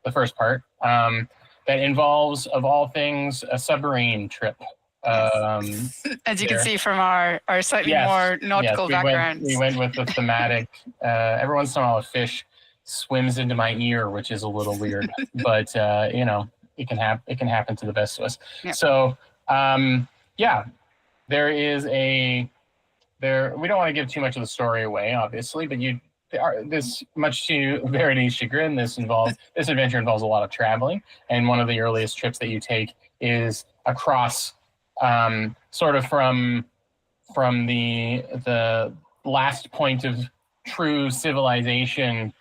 the first part, that involves, of all things, a submarine trip. As you can see from our slightly more nautical backgrounds. We went with the thematic. Every once in a while, a fish swims into my ear, which is a little weird, but you know, it can happen to the best of us. Yep. So there is we don't want to give too much of the story away, obviously, but this, much to Verity's chagrin, this adventure involves a lot of traveling, and one of the earliest trips that you take is across, sort of from the last point of true civilization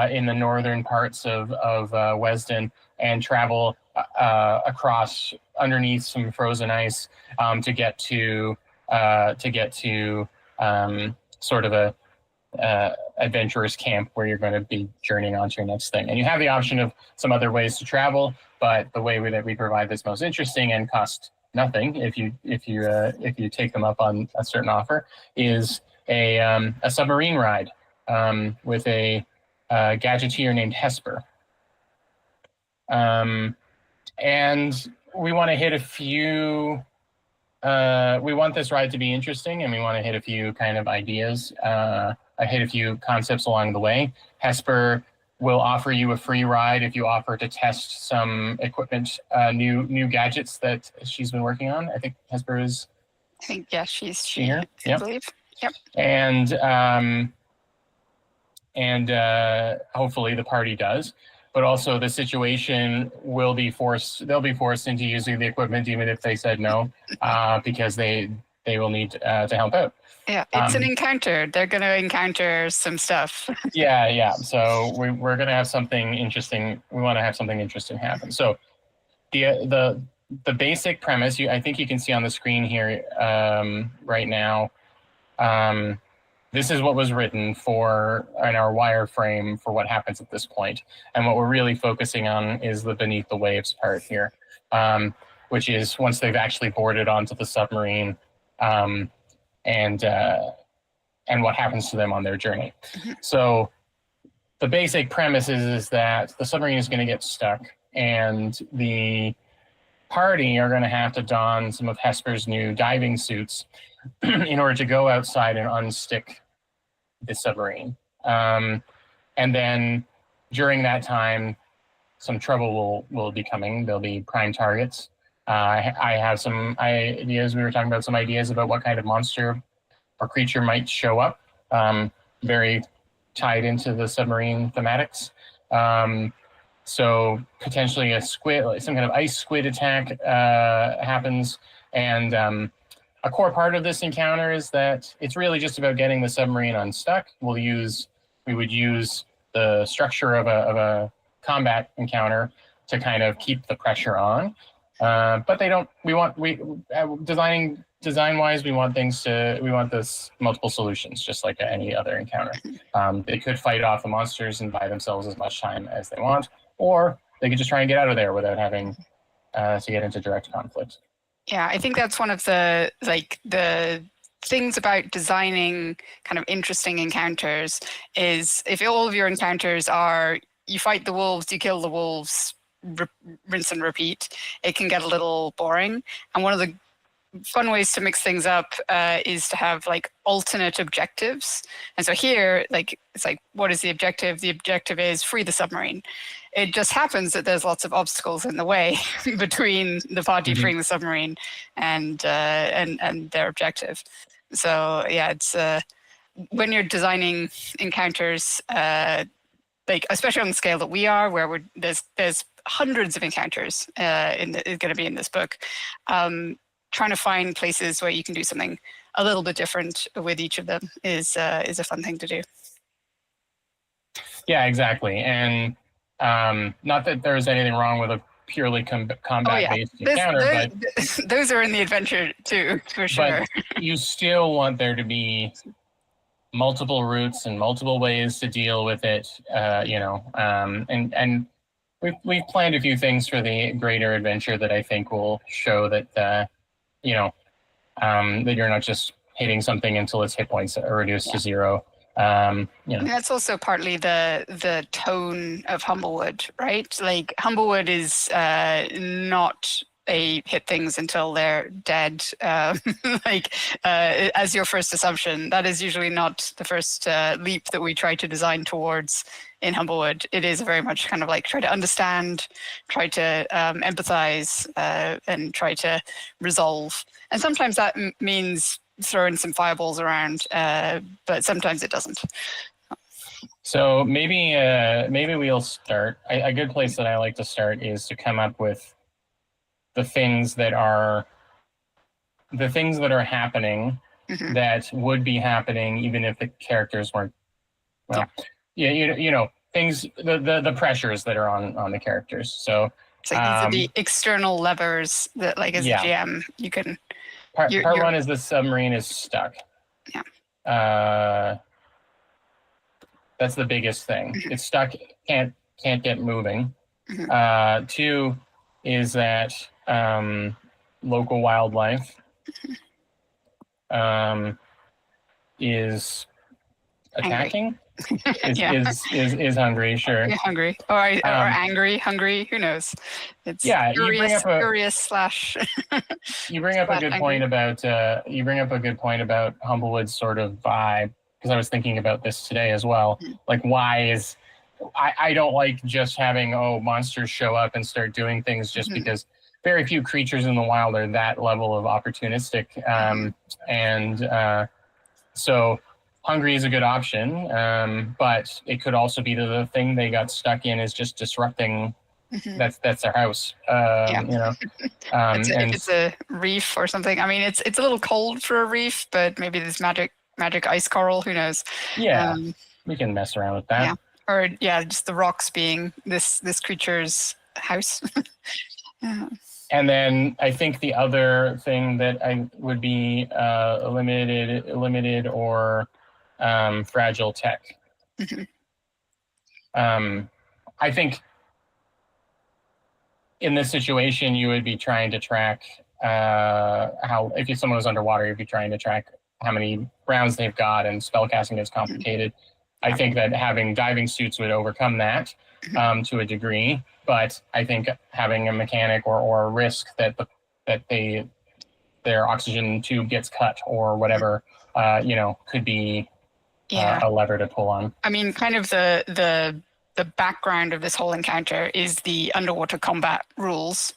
in the northern parts of Wesden, and travel across underneath some frozen ice to get to sort of a adventurers camp where you're going to be journeying on to your next thing. And you have the option of some other ways to travel, but the way that we provide this most interesting and cost nothing if you take them up on a certain offer is a submarine ride with a gadgeteer named Hesper. And we want to hit a few. We want this ride to be interesting, and we want to hit a few kind of ideas. I hit a few concepts along the way. Hesper will offer you a free ride if you offer to test some equipment, new gadgets that she's been working on. I think Hesper is. I think she's here. I believe. Yep. And hopefully the party does. But also the situation they'll be forced into using the equipment even if they said no, because they will need to help out. Yeah, it's an encounter. They're going to encounter some stuff. Yeah. So we're going to have something interesting. We want to have something interesting happen. So the basic premise, I think you can see on the screen here right now. This is what was written in our wireframe for what happens at this point. And what we're really focusing on is the beneath the waves part here, which is once they've actually boarded onto the submarine, and what happens to them on their journey. Mm-hmm. So the basic premise is that the submarine is going to get stuck, and the party are going to have to don some of Hesper's new diving suits in order to go outside and unstick the submarine. And then during that time, some trouble will be coming. There'll be prime targets. I have some ideas. We were talking about some ideas about what kind of monster or creature might show up, very tied into the submarine thematics. So potentially a squid, some kind of ice squid attack happens. And a core part of this encounter is that it's really just about getting the submarine unstuck. We would use the structure of a combat encounter to kind of keep the pressure on. But design-wise, we want this multiple solutions, just like any other encounter. They could fight off the monsters and buy themselves as much time as they want, or they could just try and get out of there without having to get into direct conflict. Yeah, I think that's one of the things about designing kind of interesting encounters is if all of your encounters are you fight the wolves, you kill the wolves, rinse and repeat, it can get a little boring. And one of the fun ways to mix things up is to have like alternate objectives. And so here, it's like, what is the objective? The objective is free the submarine. It just happens that there's lots of obstacles in the way between the party freeing the submarine and their objective. So yeah, it's when you're designing encounters, especially on the scale that we are, where there's hundreds of encounters going to be in this book. Trying to find places where you can do something a little bit different with each of them is a fun thing to do. Yeah, exactly. And not that there's anything wrong with a purely combat-based encounter, but those are in the adventure too, for sure. But you still want there to be multiple routes and multiple ways to deal with it, and we've planned a few things for the greater adventure that I think will show that that you're not just hitting something until its hit points are reduced to zero. You I mean, know, that's also partly the tone of Humblewood, right? Like Humblewood is not a hit things until they're dead, like as your first assumption. That is usually not the first leap that we try to design towards in Humblewood. It is very much kind of like try to understand, try to empathize, and try to resolve. And sometimes that means throwing some fireballs around, but sometimes it doesn't. so maybe we'll start. A good place that I like to start is to come up with the things that are happening Mhm. that would be happening even if the characters weren't. Well, yeah, you know things, the pressures that are on the characters. So It's like these are the external levers that, like, as a yeah, GM, you can. part You're, one is the submarine is stuck. Yeah. That's the biggest thing. Mhm. It's stuck, can't get moving. Mhm. Two is that local wildlife is Angry. attacking. Yeah. Is hungry, sure. You're hungry, or angry, hungry. Who knows? It's Yeah, curious slash. you bring up a slash good angry. point about Humblewood's sort of vibe, because I was thinking about this today as well. Mhm. Like, why is I don't like just having monsters show up and start doing things just Mhm. because very few creatures in the wild are that level of opportunistic, and so hungry is a good option, but it could also be the thing they got stuck in is just disrupting. Mhm. That's their house. Yeah. You know, If it's a reef or something. I mean, it's a little cold for a reef, but maybe there's magic ice coral. Who knows? Yeah, we can mess around with that. Yeah. Or just the rocks being this creature's house. Yeah. And then I think the other thing that I would be limited or fragile tech. Mhm. I think in this situation, you would be trying to track how, if someone was underwater, you'd be trying to track how many rounds they've got, and spellcasting is complicated. I think that having diving suits would overcome that to a degree, but I think having a mechanic or a risk that their oxygen tube gets cut or whatever, could be a lever to pull on. I mean, kind of the background of this whole encounter is the underwater combat rules.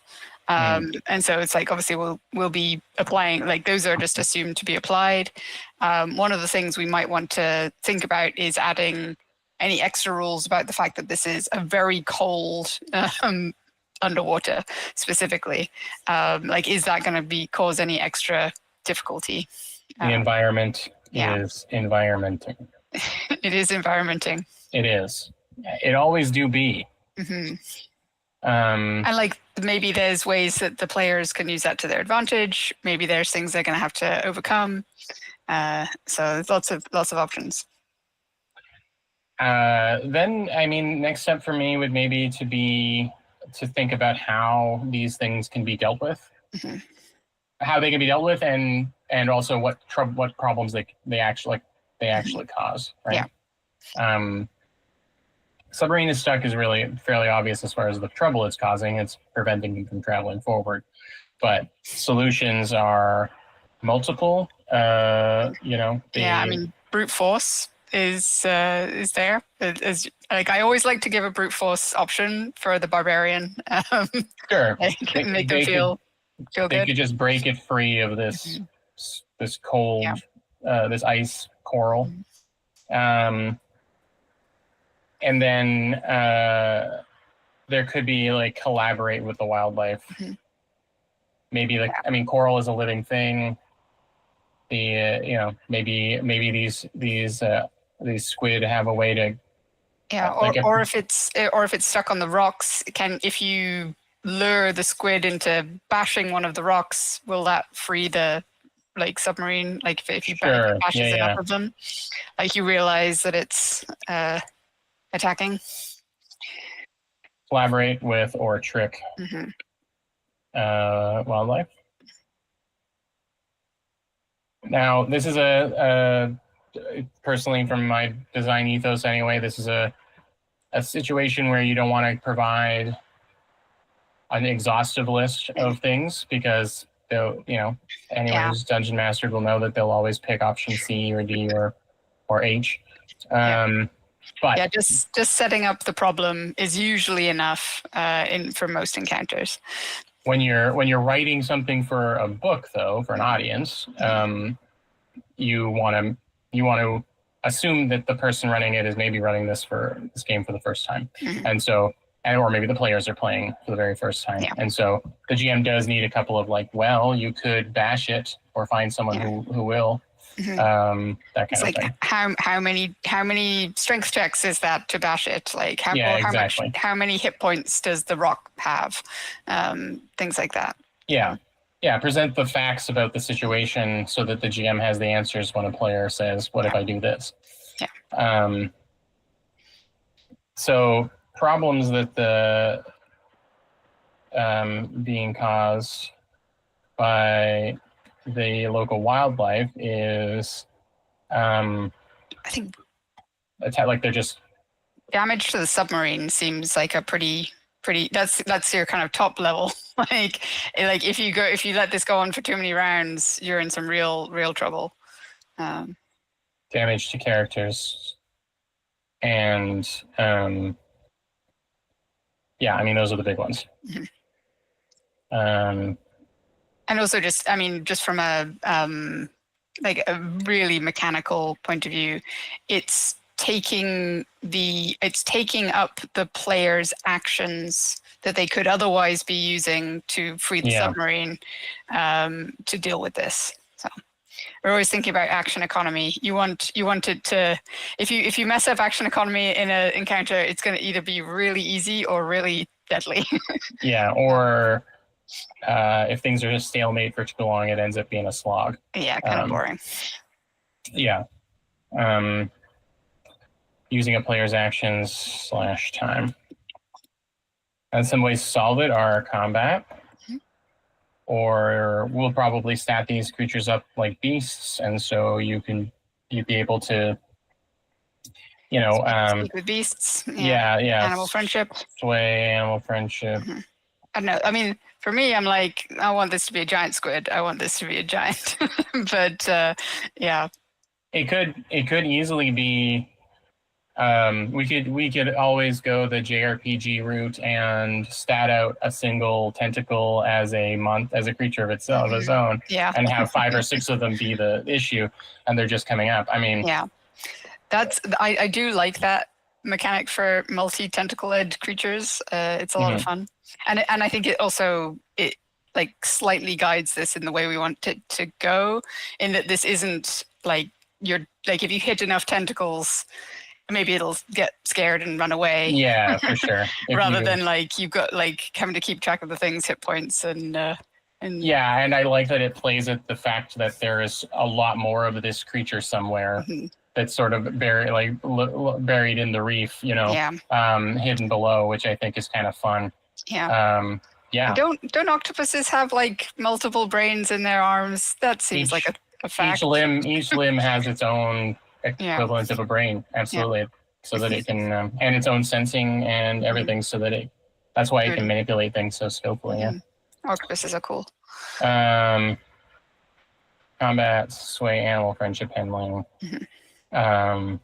And so it's like, obviously we'll be applying, like, those are just assumed to be applied. One of the things we might want to think about is adding any extra rules about the fact that this is a very cold underwater specifically. Like, is that going to cause any extra difficulty? The environment is environmenting. It is environmenting. It is. It always do be. Mm-hmm. And like, maybe there's ways that the players can use that to their advantage. Maybe there's things they're going to have to overcome. So there's lots of options. Then, I mean, next step for me would maybe to think about how these things can be dealt with, how they can be dealt with, and also what problems they actually cause. Right. Yeah. Submarine is stuck is really fairly obvious as far as the trouble it's causing. It's preventing you from traveling forward. But solutions are multiple. I mean, brute force is there. Like, I always like to give a brute force option for the barbarian. Sure. Make them feel good. They could just break it free of this cold, this ice coral. And then there could be, like, collaborate with the wildlife. Maybe, like, I mean, coral is a living thing. Maybe these squid have a way to. Or if it's stuck on the rocks, if you lure the squid into bashing one of the rocks, will that free the, like, submarine? Like, if you bashes enough of them, like, you realize that it's attacking. Collaborate with or trick wildlife. Now, this is a personally, from my design ethos anyway, this is a situation where you don't want to provide an exhaustive list of things, because they'll, anyone who's dungeon mastered will know that they'll always pick option C or D or H. But just setting up the problem is usually enough for most encounters. When you're writing something for a book, though, for an audience, you want to assume that the person running it is maybe running this game for the first time, and so, or maybe the players are playing for the very first time, and so the GM does need a couple of you could bash it or find someone who will. That kind of thing. How many strength checks is that to bash it? How many hit points does the rock have? Things like that. Yeah. Present the facts about the situation so that the GM has the answers when a player says, "What if I do this?" So problems that being caused by the local wildlife is, I think, they're just damage to the submarine seems like a pretty. That's your kind of top level. If you let this go on for too many rounds, you're in some real trouble. Damage to characters, and those are the big ones. And also just from a really mechanical point of view, it's taking up the player's actions that they could otherwise be using to free the submarine to deal with this. So we're always thinking about action economy. You want it to, if you mess up action economy in an encounter, it's going to either be really easy or really deadly. Or if things are just stalemate for too long, it ends up being a slog. Kind of boring. Using a player's actions / time. And some ways to solve it are combat, or we'll probably stat these creatures up like beasts, and so you'd be able to, speak with beasts. Animal friendship. Sway animal friendship. I don't know. I mean, for me, I'm like, I want this to be a giant squid. I want this to be a giant. But it could easily be. We could always go the JRPG route and stat out a single tentacle as a creature of its own, and have 5 or 6 of them be the issue, and they're just coming up. I mean, I do like that mechanic for multi-tentacled creatures. It's a lot of fun, and I think it also slightly guides this in the way we want it to go. In that this isn't if you hit enough tentacles, maybe it'll get scared and run away. Yeah, for sure. Rather than you've got having to keep track of the thing's hit points and I like that it plays at the fact that there is a lot more of this creature somewhere that's sort of buried in the reef, hidden below, which I think is kind of fun. Don't octopuses have multiple brains in their arms? That seems like a fact. Each limb has its own equivalent of a brain, absolutely, so that it can and its own sensing and everything, so that that's why it can manipulate things so skillfully. Octopuses are cool. Combat, sway, animal friendship, handling. Those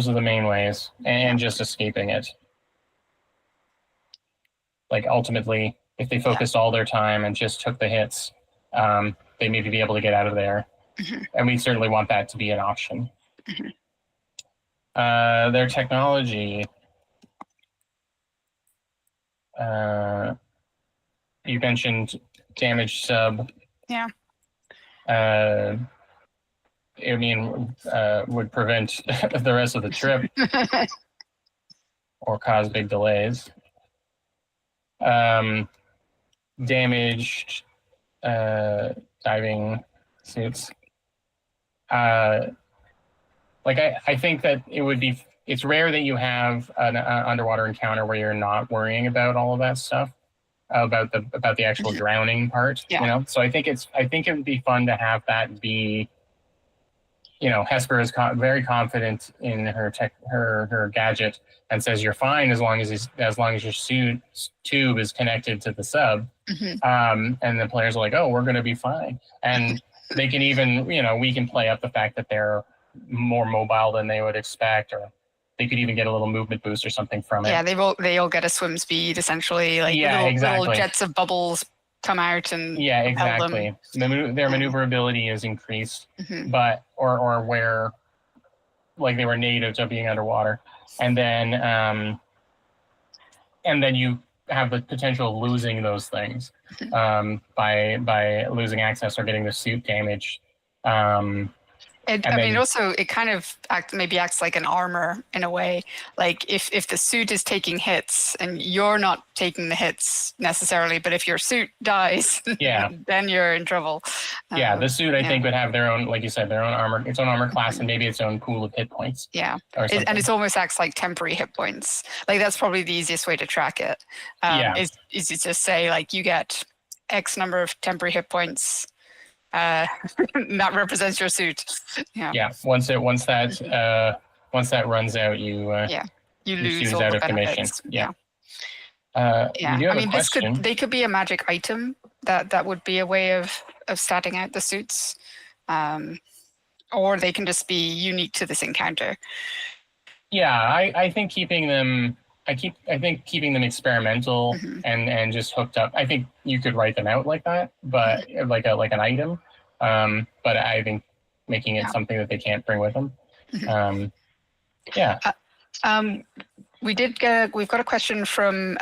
are the main ways, and just escaping it. Ultimately, if they focused all their time and just took the hits, they maybe be able to get out of there. And we certainly want that to be an option. Their technology. You mentioned damage sub. Would prevent the rest of the trip or cause big delays. Damaged diving suits. I think that it's rare that you have an underwater encounter where you're not worrying about all of that stuff, about the actual drowning part. So I think it would be fun to have that be Hesper is very confident in her gadget and says you're fine as long as your suit tube is connected to the sub. And the players are like, oh, we're going to be fine. And they can even, we can play up the fact that they're more mobile than they would expect, or they could even get a little movement boost or something from it. Yeah, they all get a swim speed essentially, like little jets of bubbles come out and exactly. Their maneuverability is increased, but or where like they were native to being underwater, and then you have the potential of losing those things by losing access or getting the suit damaged. Also, it kind of acts like an armor in a way. Like if the suit is taking hits and you're not taking the hits necessarily, but if your suit dies, then you're in trouble. The suit I think would have their own, like you said, their own armor, its own armor class, and maybe its own pool of hit points. Yeah, and it almost acts like temporary hit points. Like that's probably the easiest way to track it. Is to just say like you get X number of temporary hit points. That represents your suit. Once that runs out, you lose all out the of commission. They could be a magic item that would be a way of statting out the suits, or they can just be unique to this encounter. I think keeping them experimental and just hooked up. I think you could write them out like that, but like an item. But I think making it something that they can't bring with them. We've got a question from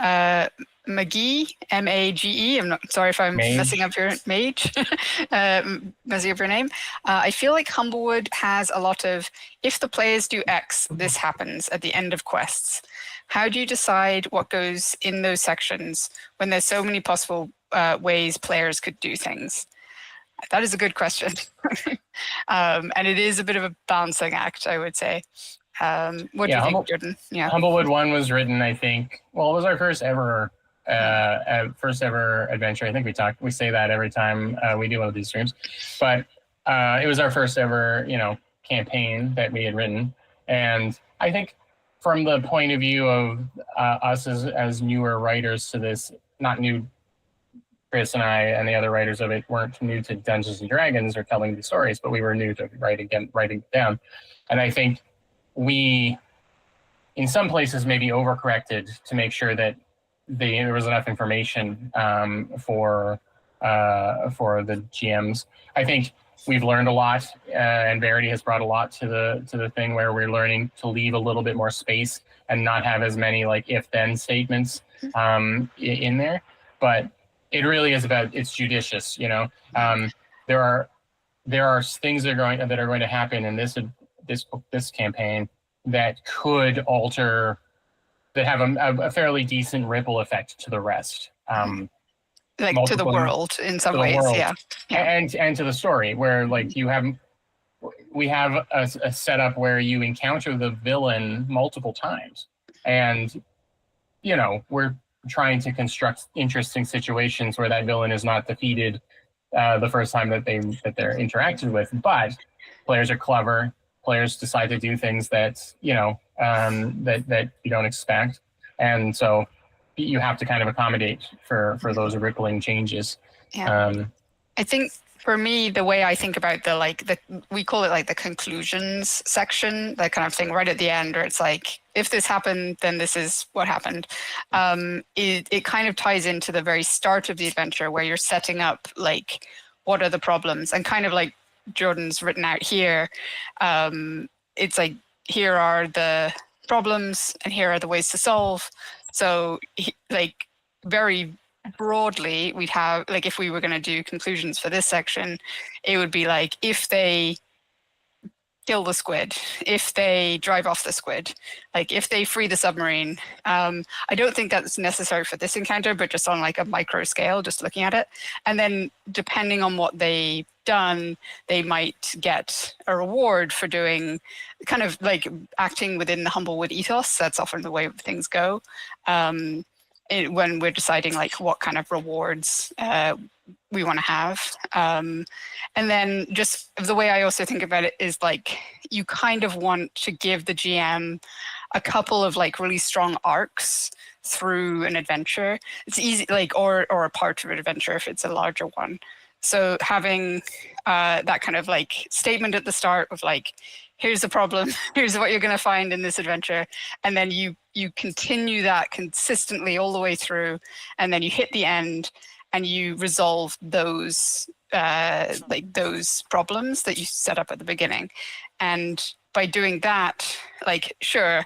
McGee, M-A-G-E. I'm not sorry if I'm messing up your mage, messing up your name. I feel like Humblewood has a lot of, if the players do X, this happens at the end of quests. How do you decide what goes in those sections when there's so many possible ways players could do things? That is a good question. And it is a bit of a balancing act, I would say. What do you think, Jordan? Humblewood 1 was written, I think, it was our first ever adventure. I think we say that every time we do one of these streams, but it was our first ever, campaign that we had written. And I think from the point of view of us as newer writers to this, not new, Chris and I and the other writers of it weren't new to Dungeons and Dragons or telling these stories, but we were new to writing it down. And I think we, in some places, maybe overcorrected to make sure that there was enough information for the GMs. I think we've learned a lot, and Verity has brought a lot to the thing where we're learning to leave a little bit more space and not have as many like if-then statements in there. But it really is about, it's judicious. There are things that are going to happen in this campaign that could alter, that have a fairly decent ripple effect to the rest. Like to the world in some ways, and to the story, where like we have a setup where you encounter the villain multiple times, and we're trying to construct interesting situations where that villain is not defeated the first time that they're interacted with, but players are clever. Players decide to do things that that you don't expect, and so you have to kind of accommodate for those rippling changes. I think for me, the way I think about we call it like the conclusions section, that kind of thing right at the end, where it's like, if this happened, then this is what happened. It kind of ties into the very start of the adventure, where you're setting up like, what are the problems, and kind of like Jordan's written out here. It's like, here are the problems and here are the ways to solve. So like very broadly, we'd have, like, if we were going to do conclusions for this section, it would be like, if they kill the squid, if they drive off the squid, like if they free the submarine. I don't think that's necessary for this encounter, but just on like a micro scale, just looking at it. And then depending on what they've done, they might get a reward for doing, kind of like acting within the Humblewood ethos. That's often the way things go. When we're deciding like what kind of rewards we want to have. And then just the way I also think about it is like you kind of want to give the GM a couple of like really strong arcs through an adventure. It's easy, like, or a part of an adventure if it's a larger one. So having that kind of like statement at the start of like, here's the problem, here's what you're going to find in this adventure, and then you continue that consistently all the way through, and then you hit the end and you resolve those like those problems that you set up at the beginning. And by doing that, like, sure,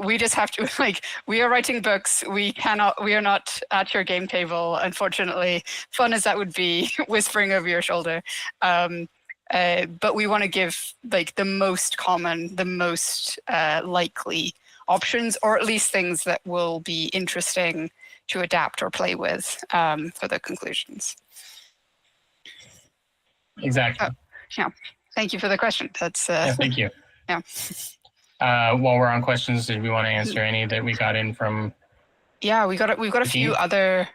we just have to, like, we are writing books. We are not at your game table, unfortunately, fun as that would be, whispering over your shoulder. But we want to give like the most common, the most likely options, or at least things that will be interesting to adapt or play with for the conclusions. Exactly. Yeah. Thank you for the question. That's yeah, thank you. Yeah. While we're on questions, did we want to answer any that we got in from? Yeah, we've got a few other.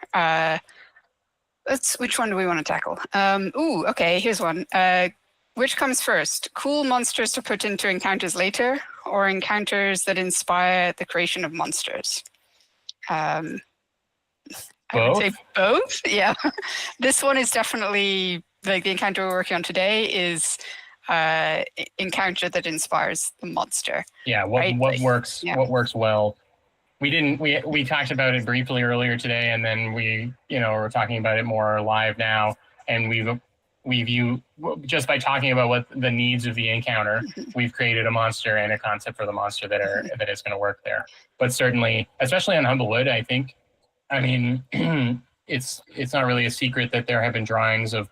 Which one do we want to tackle? Okay, here's one. Which comes first? Cool monsters to put into encounters later, or encounters that inspire the creation of monsters? I would say both. Yeah, this one is definitely like the encounter we're working on today is encounter that inspires the monster. Yeah, what works? Yeah. What works well? We talked about it briefly earlier today, and then we're talking about it more live now, and we view just by talking about what the needs of the encounter, we've created a monster and a concept for the monster that is going to work there. But certainly, especially on Humblewood, I mean, it's not really a secret that there have been drawings of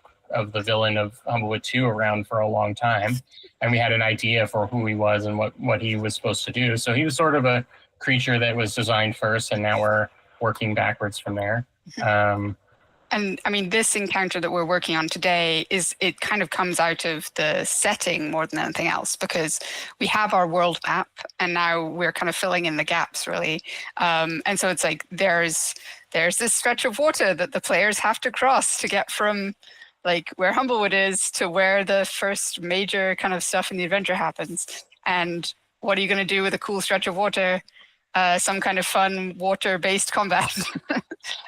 the villain of Humblewood 2 around for a long time, and we had an idea for who he was and what he was supposed to do. So he was sort of a creature that was designed first, and now we're working backwards from there. And I mean, this encounter that we're working on today it kind of comes out of the setting more than anything else, because we have our world map and now we're kind of filling in the gaps, really. And so it's like there's this stretch of water that the players have to cross to get from like where Humblewood is to where the first major kind of stuff in the adventure happens. And what are you going to do with a cool stretch of water? Some kind of fun water-based combat.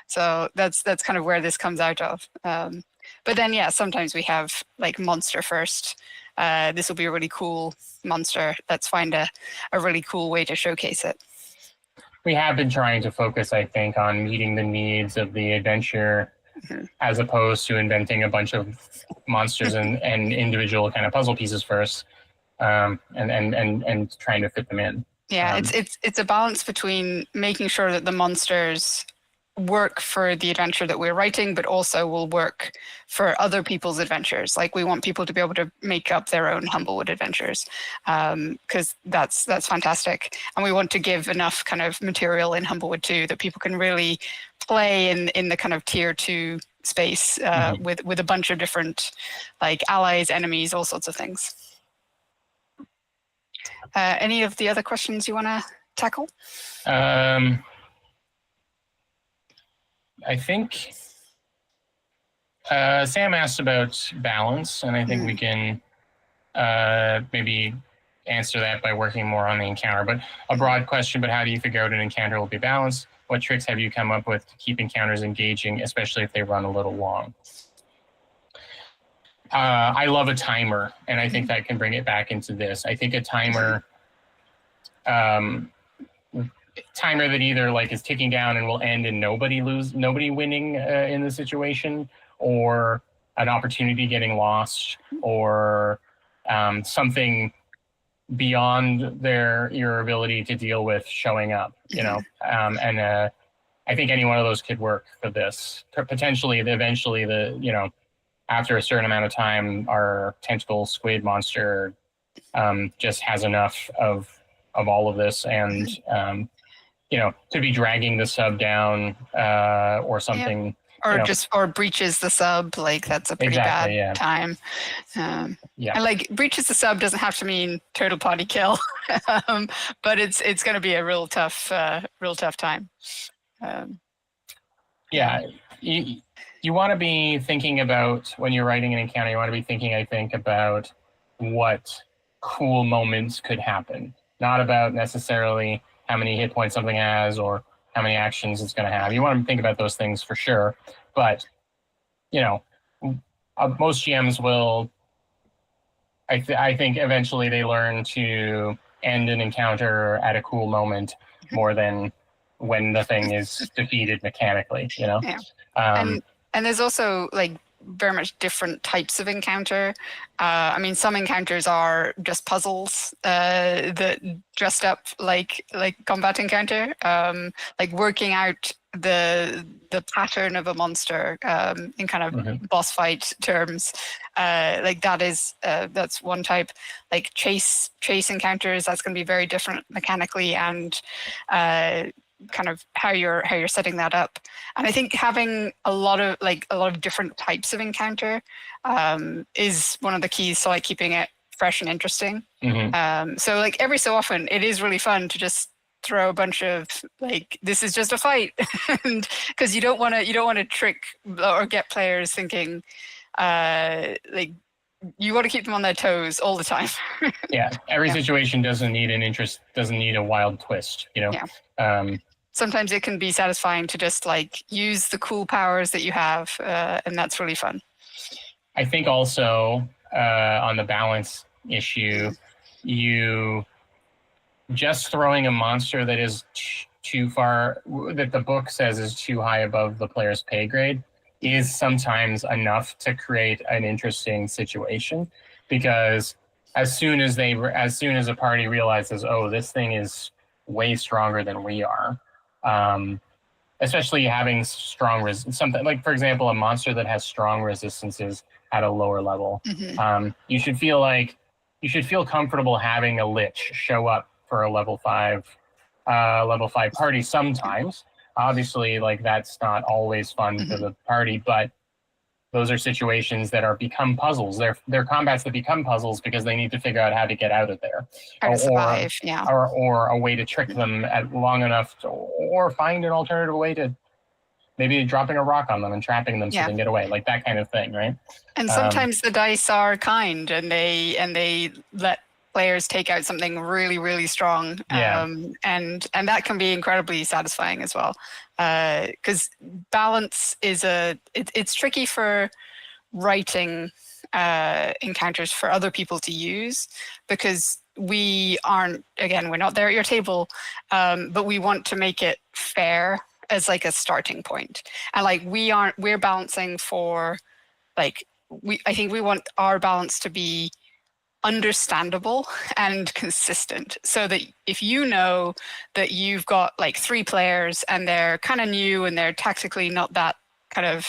So that's kind of where this comes out of. But then, yeah, sometimes we have like monster first. This will be a really cool monster. Let's find a really cool way to showcase it. We have been trying to focus, I think, on meeting the needs of the adventure, as opposed to inventing a bunch of monsters and individual kind of puzzle pieces first, and trying to fit them in. Yeah, it's a balance between making sure that the monsters work for the adventure that we're writing, but also will work for other people's adventures. Like we want people to be able to make up their own Humblewood adventures, because that's fantastic. And we want to give enough kind of material in Humblewood 2 that people can really play in the kind of tier 2 space with a bunch of different like allies, enemies, all sorts of things. Any of the other questions you want to tackle? I think Sam asked about balance, and I think we can maybe answer that by working more on the encounter. But a broad question, but how do you figure out an encounter will be balanced? What tricks have you come up with to keep encounters engaging, especially if they run a little long? I love a timer, and I think that can bring it back into this. I think a timer that either like is ticking down and will end and nobody winning in the situation, or an opportunity getting lost, or something beyond your ability to deal with showing up, and I think any one of those could work for this. Potentially, eventually, after a certain amount of time, our tentacle squid monster just has enough of all of this, and could be dragging the sub down or something. Or or breaches the sub, like that's a pretty bad time. And like breaches the sub doesn't have to mean total party kill, but it's going to be a real tough time. Yeah, you want to be thinking about, when you're writing an encounter, you want to be thinking, I think, about what cool moments could happen, not about necessarily how many hit points something has or how many actions it's going to have. You want to think about those things for sure, but most GMs will. I think eventually they learn to end an encounter at a cool moment more than when the thing is defeated mechanically. Yeah. And there's also like very much different types of encounter. I mean, some encounters are just puzzles that dressed up like combat encounter, like working out the pattern of a monster in kind of boss fight terms. Like that's one type. Like chase encounters, that's going to be very different mechanically and kind of how you're setting that up. And I think having a lot of different types of encounter is one of the keys to like keeping it fresh and interesting. So like every so often it is really fun to just throw a bunch of like, this is just a fight, and because you don't want to trick or get players thinking like, you want to keep them on their toes all the time. Yeah, every situation doesn't need a wild twist, Yeah. Sometimes it can be satisfying to just like use the cool powers that you have, and that's really fun. I think also on the balance issue, you just throwing a monster that is too far, that the book says is too high above the player's pay grade, is sometimes enough to create an interesting situation, because as soon as a party realizes, oh, this thing is way stronger than we are, especially having strong something like, for example, a monster that has strong resistances at a lower level, you should feel comfortable having a lich show up for a level 5 party sometimes. Obviously, like, that's not always fun for the party, but those are situations that become puzzles. They're combats that become puzzles because they need to figure out how to get out of there, how to survive, or a way to trick them at long enough or find an alternative way to maybe dropping a rock on them and trapping them so they can get away, like that kind of thing, right? And sometimes the dice are kind, and they let players take out something really, really strong, and that can be incredibly satisfying as well. Because balance is it's tricky for writing encounters for other people to use, because we're not there at your table, but we want to make it fair as like a starting point. And like we're balancing for like, I think we want our balance to be understandable and consistent, so that if you know that you've got like 3 players and they're kind of new and they're tactically not that kind of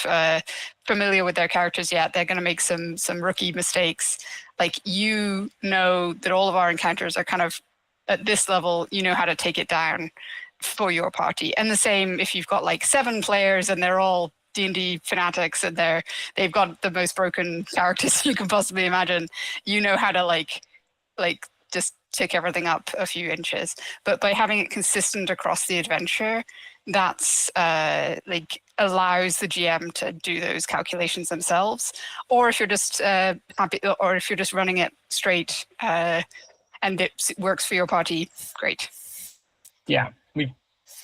familiar with their characters yet, they're going to make some rookie mistakes. Like, you know that all of our encounters are kind of at this level, you know how to take it down for your party. And the same if you've got like 7 players and they're all D&D fanatics and they've got the most broken characters you can possibly imagine, you know how to like just tick everything up a few inches. But by having it consistent across the adventure, that's like allows the GM to do those calculations themselves. Or if you're just happy, or if you're just running it straight and it works for your party, great.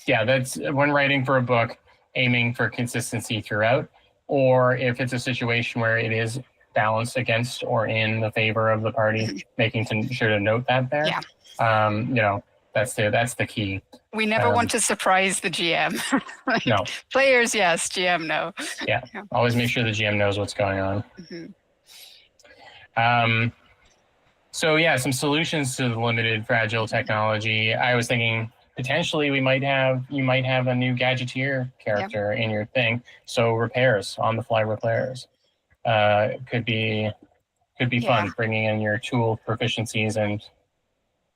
That's when writing for a book, aiming for consistency throughout, or if it's a situation where it is balanced against or in the favor of the party, making sure to note that there. That's the key. We never want to surprise the GM. No. Players, yes. GM, no. Yeah. Always make sure the GM knows what's going on. Some solutions to the limited fragile technology. I was thinking, potentially you might have a new gadgeteer character in your thing. So on-the-fly repairs could be fun, bringing in your tool proficiencies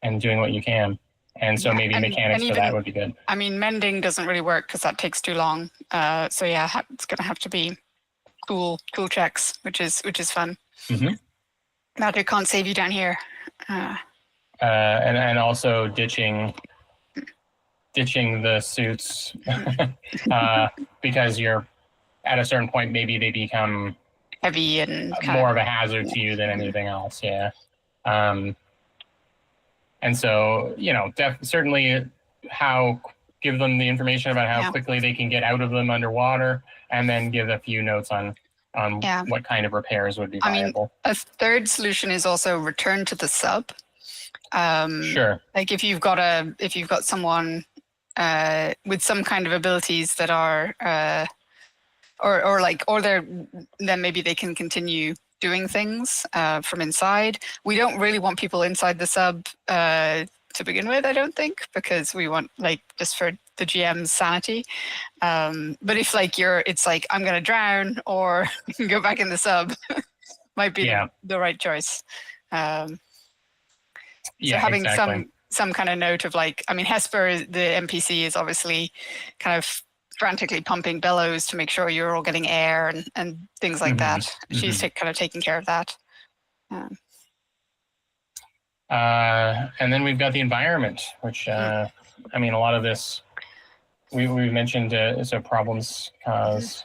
and doing what you can. And so maybe mechanics for that would be good. I mean, mending doesn't really work because that takes too long. It's going to have to be cool checks, which is fun. Magic can't save you down here. And also ditching ditching the suits because you're at a certain point, maybe they become heavy and more of a hazard to you than anything else. Yeah. And so, certainly give them the information about how quickly they can get out of them underwater, and then give a few notes on what kind of repairs would be viable. I mean, a third solution is also return to the sub. Sure. Like if you've got someone with some kind of abilities that are then maybe they can continue doing things from inside. We don't really want people inside the sub to begin with, I don't think, because we want just for the GM's sanity. But if it's like I'm going to drown or go back in the sub, might be the right choice. So having some kind of note of Hesper, the NPC, is obviously kind of frantically pumping bellows to make sure you're all getting air and things like that. She's kind of taking care of that. And then we've got the environment, which a lot of this we mentioned. So problems cause.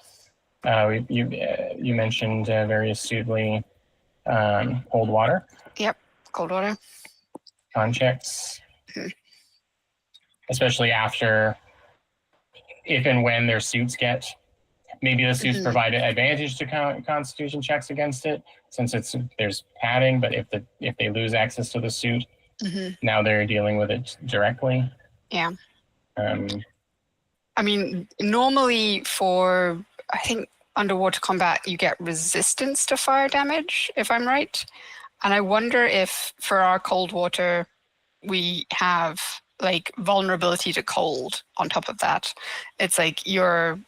You mentioned very astutely cold water. Yep, cold water. Con checks, especially after, if and when their suits get, maybe the suits provide an advantage to constitution checks against it, since there's padding. But if they lose access to the suit, now they're dealing with it directly. Yeah. Normally for, I think, underwater combat, you get resistance to fire damage, if I'm right. And I wonder if for our cold water, we have vulnerability to cold on top of that. It's or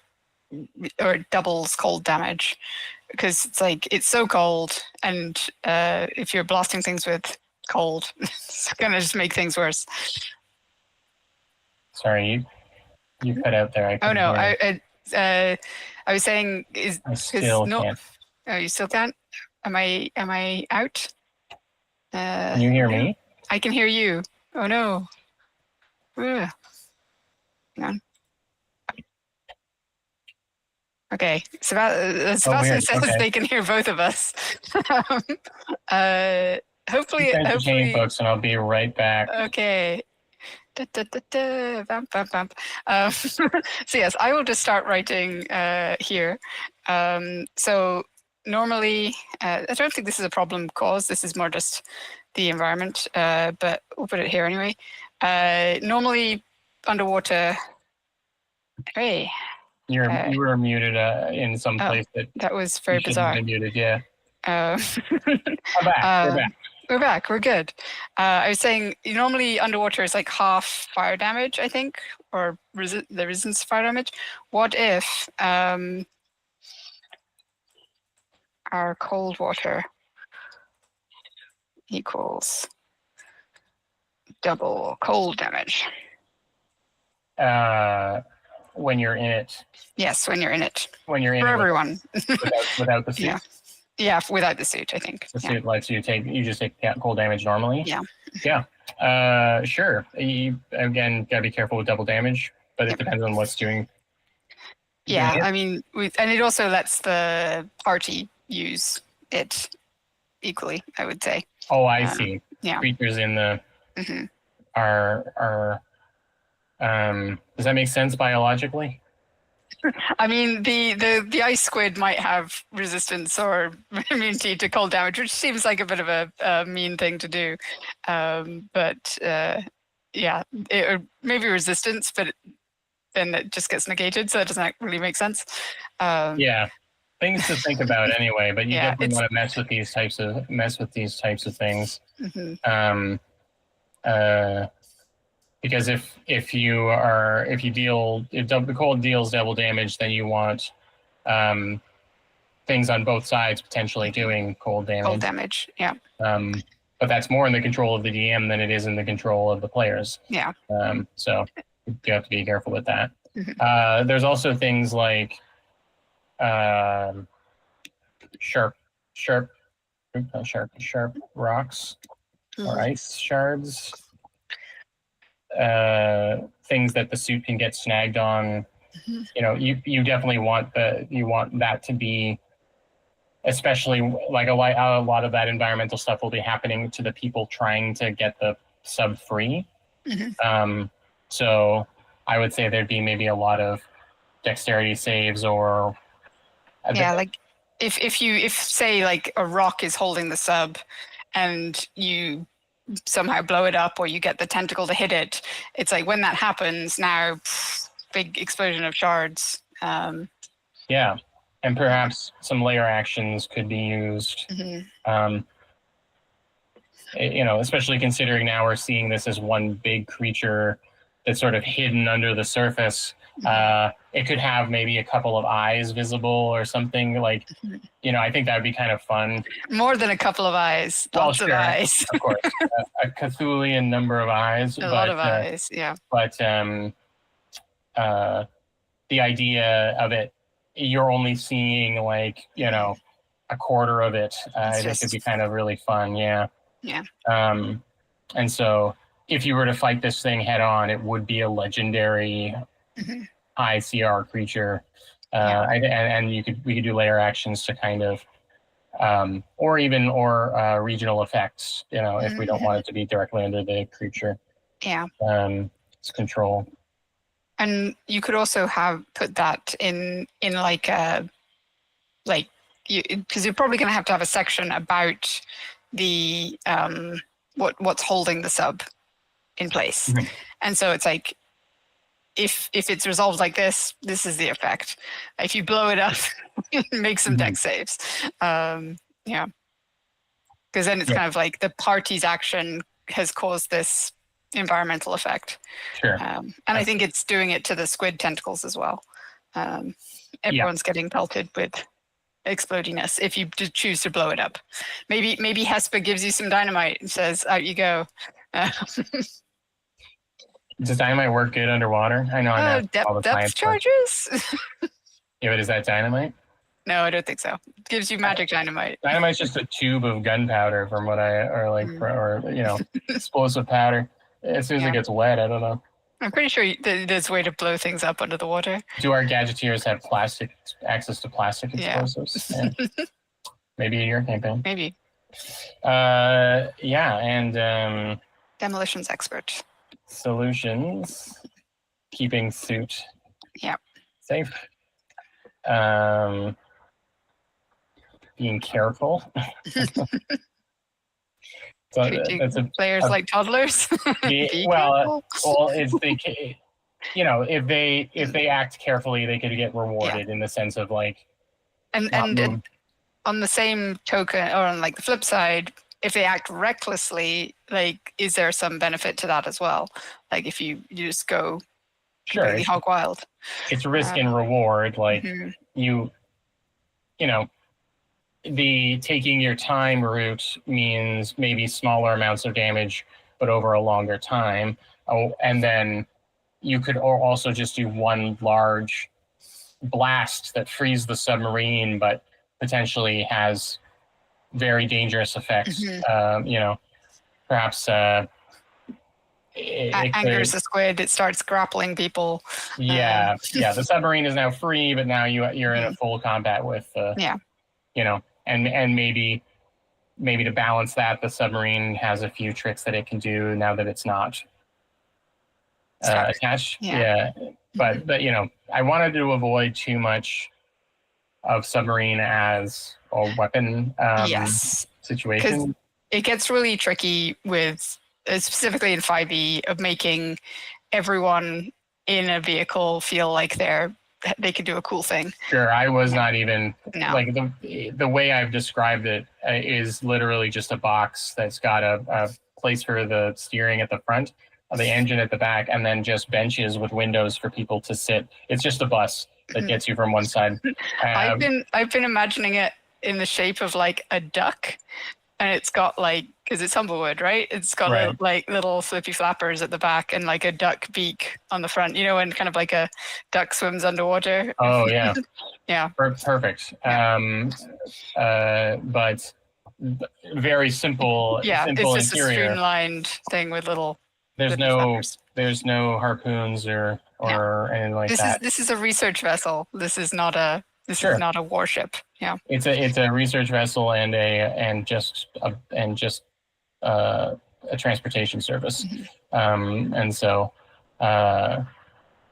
it doubles cold damage, because it's so cold, and if you're blasting things with cold, it's gonna just make things worse. Sorry, you cut out there. I was saying I still can't. Oh, you still can't? Am I out? Can you hear me? I can hear you. Oh no. Hang on. Okay. Sebastian says they can hear both of us. Hopefully, folks, and I'll be right back. Okay. Vamp, vamp, vamp. So yes, I will just start writing here. So normally, I don't think this is a problem caused. This is more just the environment, but we'll put it here anyway. Normally, underwater. Hey. You were muted in some place that was very bizarre. Been muted, yeah. I'm back. We're back. We're good. I was saying normally underwater is half fire damage, I think, or the resistance to fire damage. What if our cold water equals double cold damage? When you're in it. Yes, when you're in it. When you're in for it. everyone. Without the suit. Yeah, without the suit, I think. The suit lets you just take cold damage normally. Yeah. Yeah. Sure. You again gotta be careful with double damage, but it depends on what's doing. Yeah, and it also lets the party use it equally, I would say. Oh, I see. Yeah. Creatures in the are does that make sense biologically? The ice squid might have resistance or immunity to cold damage, which seems like a bit of a mean thing to do. But maybe resistance, but then it just gets negated, so it doesn't really make sense. Things to think about anyway. But you definitely want to mess with these types of things. Because if the cold deals double damage, then you want things on both sides potentially doing cold damage. Cold damage, yeah. But that's more in the control of the DM than it is in the control of the players. Yeah. So you have to be careful with that. There's also things like sharp rocks or ice shards. things that the suit can get snagged on. You know, you definitely want that to be, especially like a lot of that environmental stuff will be happening to the people trying to get the sub free. So I would say there'd be maybe a lot of dexterity saves, or like if say like a rock is holding the sub and you somehow blow it up, or you get the tentacle to hit it, it's like when that happens, now big explosion of shards. Yeah, and perhaps some layer actions could be used. You know, especially considering now we're seeing this as one big creature that's sort of hidden under the surface. It could have maybe a couple of eyes visible or something, like, you know, I think that would be kind of fun. More than a couple of eyes. Lots of eyes. Of course. A Cthulian number of eyes. A lot of eyes, yeah. But the idea of it, you're only seeing like, you know, a quarter of it. I think it'd be kind of really fun, yeah. Yeah. And so if you were to fight this thing head on, it would be a legendary high CR creature. And we could do layer actions to kind of, or regional effects, you know, if we don't want it to be directly under the creature. Yeah. Its control. And you could also put that in like a, like, because you're probably going to have a section about the what's holding the sub in place. And so it's like, if it's resolved like this is the effect. If you blow it up, make some dex saves. Yeah, because then it's kind of like the party's action has caused this environmental effect. And I think it's doing it to the squid tentacles as well. Everyone's getting pelted with explodiness if you choose to blow it up. Maybe Hesper gives you some dynamite and says, out you go. Does dynamite work good underwater? I know I'm not all the depth charges. Yeah, but is that dynamite? No, I don't think so. It gives you magic dynamite. Dynamite's just a tube of gunpowder, from what or you know, explosive powder. As soon as it gets wet, I don't know. I'm pretty sure there's a way to blow things up under the water. Do our gadgeteers have access to plastic explosives? Yeah. Maybe in your campaign. Maybe. And demolitions expert. Solutions. Keeping suit. Safe. Being careful. So treating players like toddlers. Well, it's you know, if they act carefully, they could get rewarded in the sense of like. And on the same token, or on like the flip side, if they act recklessly, like, is there some benefit to that as well? Like if you just go completely hog wild. It's risk and reward. Like you know. The taking your time route means maybe smaller amounts of damage, but over a longer time. Oh, and then you could also just do one large blast that frees the submarine, but potentially has very dangerous effects. You know, perhaps it angers the squid. It starts grappling people. Yeah. The submarine is now free, but now you're in a full combat with. You know, and maybe to balance that, the submarine has a few tricks that it can do now that it's not attached. But you know, I wanted to avoid too much of submarine as a weapon situation. It gets really tricky with, specifically in 5e, of making everyone in a vehicle feel like they could do a cool thing. Sure, I was not even like the way I've described it is literally just a box that's got a place for the steering at the front, the engine at the back, and then just benches with windows for people to sit. It's just a bus that gets you from one side. I've been imagining it in the shape of like a duck, and it's got like, because it's Humblewood, right? It's got little flippy flappers at the back and like a duck beak on the front, you know, and kind of like a duck swims underwater. Oh, yeah. Yeah. Perfect. But very simple. Yeah, simple it's just interior. a streamlined thing with little There's no harpoons or anything like that. This is a research vessel. This is not a is not a warship. Yeah. It's a research vessel and just a transportation service. And so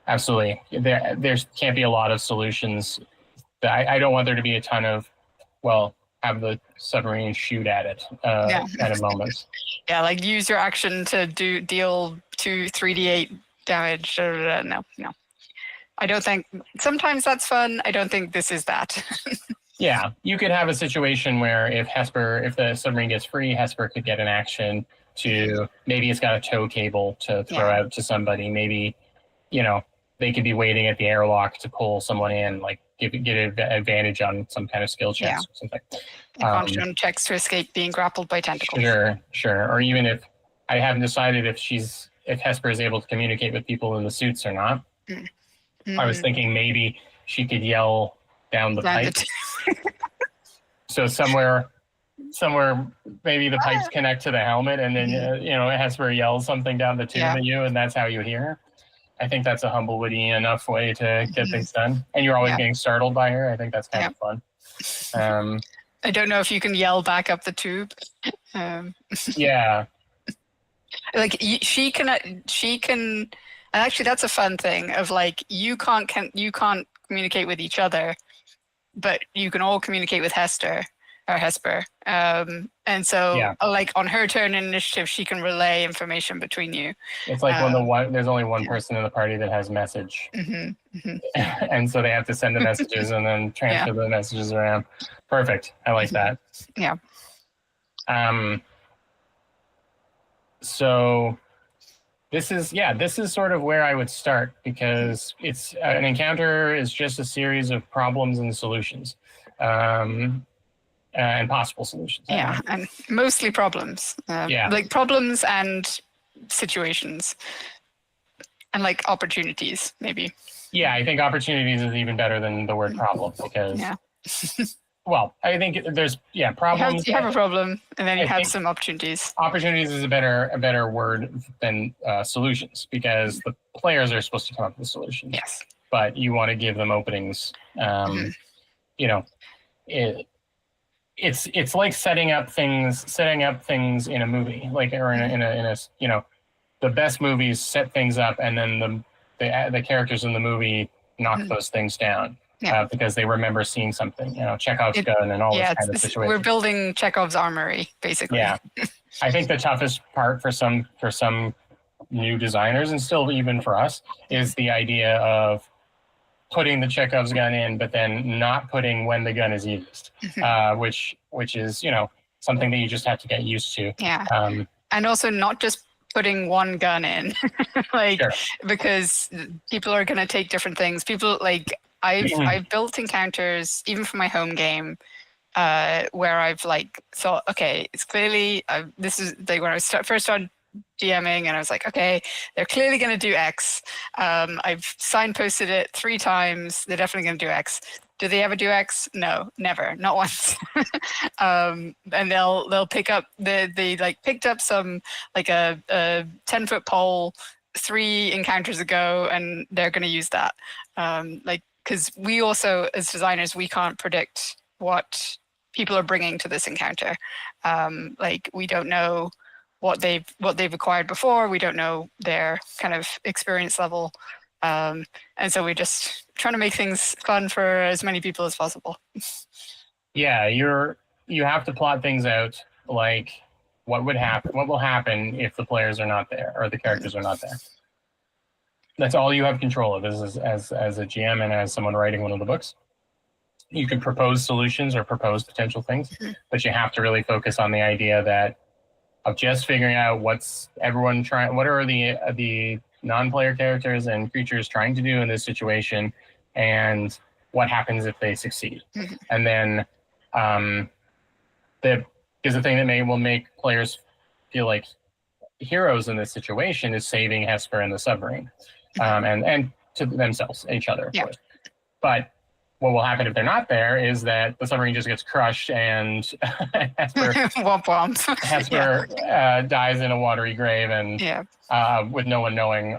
absolutely there can't be a lot of solutions. I don't want there to be a ton of, well, have the submarine shoot at it kind of moments. Yeah, like use your action to deal 3d8 damage. No. I don't think, sometimes that's fun. I don't think this is that. Yeah, you could have a situation where if the submarine gets free, Hesper could get an action to, maybe it's got a tow cable to throw out to somebody. Maybe, they could be waiting at the airlock to pull someone in, like get an advantage on some kind of skill checks or something. Constitution checks to escape being grappled by tentacles. Sure. Or even if I haven't decided if Hesper is able to communicate with people in the suits or not. I was thinking maybe she could yell down the pipe. So somewhere maybe the pipes connect to the helmet, and then Hesper yells something down the tube at you, and that's how you hear her. I think that's a Humblewoody enough way to get things done. And you're always getting startled by her. I think that's kind of fun. I don't know if you can yell back up the tube. Yeah. Like she can, and actually that's a fun thing of like, you can't communicate with each other, but you can all communicate with Hesper. And so like on her turn in initiative, she can relay information between you. It's like there's only one person in the party that has message. And so they have to send the messages and then transfer the messages around. Perfect. I like that. Yeah. So this is sort of where I would start, because it's an encounter is just a series of problems and solutions. And possible solutions. Yeah, and mostly problems. Like problems and situations. And like opportunities, maybe. Yeah, I think opportunities is even better than the word problem, because well, I think there's problems. You have a problem, and then you have some opportunities. Opportunities is a better word than solutions, because the players are supposed to come up with solutions. Yes. But you want to give them openings. It's like setting up things in a movie, like, or in a the best movies set things up, and then the characters in the movie knock those things down because they remember seeing something, Chekhov's gun and all this kind of situation. We're building Chekhov's armory, basically. Yeah, I think the toughest part for some new designers, and still even for us, is the idea of putting the Chekhov's gun in, but then not putting when the gun is used, which is something that you just have to get used to. Yeah, and also not just putting one gun in, because people are going to take different things. People like I've built encounters even for my home game where I've like thought, okay, it's clearly this is like when I first started DMing, and I was like, okay, they're clearly going to do X. I've signposted it 3 times. They're definitely going to do X. Do they ever do X? No, never, not once. And they'll pick up they like picked up some like a 10-foot pole 3 encounters ago, and they're going to use that. Because we also, as designers, we can't predict what people are bringing to this encounter. Like we don't know what they've acquired before. We don't know their kind of experience level, and so we're just trying to make things fun for as many people as possible. Yeah, you have to plot things out, like what will happen if the players are not there or the characters are not there. That's all you have control of as a GM and as someone writing one of the books. You can propose solutions or propose potential things, but you have to really focus on the idea of just figuring out what are the non-player characters and creatures trying to do in this situation, and what happens if they succeed. And then the thing that will make players feel like heroes in this situation is saving Hesper and the submarine, and to themselves, each other, of course. But what will happen if they're not there is that the submarine just gets crushed and Hesper, Womp womp. Hesper dies in a watery grave and with no one knowing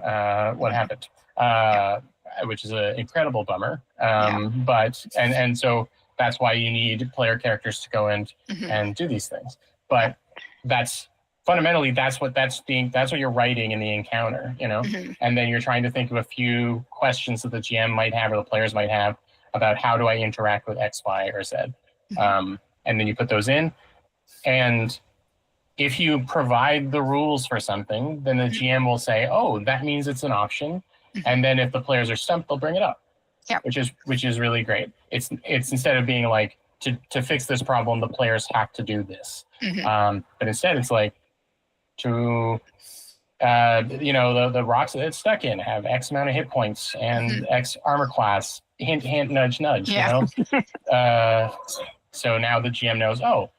what happened, which is an incredible bummer. But and so that's why you need player characters to go and do these things. But that's fundamentally that's what you're writing in the encounter, you know. And then you're trying to think of a few questions that the GM might have or the players might have about how do I interact with X, Y, or Z. And then you put those in. And if you provide the rules for something, then the GM will say, oh, that means it's an option. And then if the players are stumped, they'll bring it up. Yeah. Which is really great. It's instead of being like, to fix this problem, the players have to do this. But instead it's like, to the rocks that it's stuck in have X amount of hit points and X armor class. Hint, hint, nudge, nudge. Yeah. You know. So now the GM knows. Oh,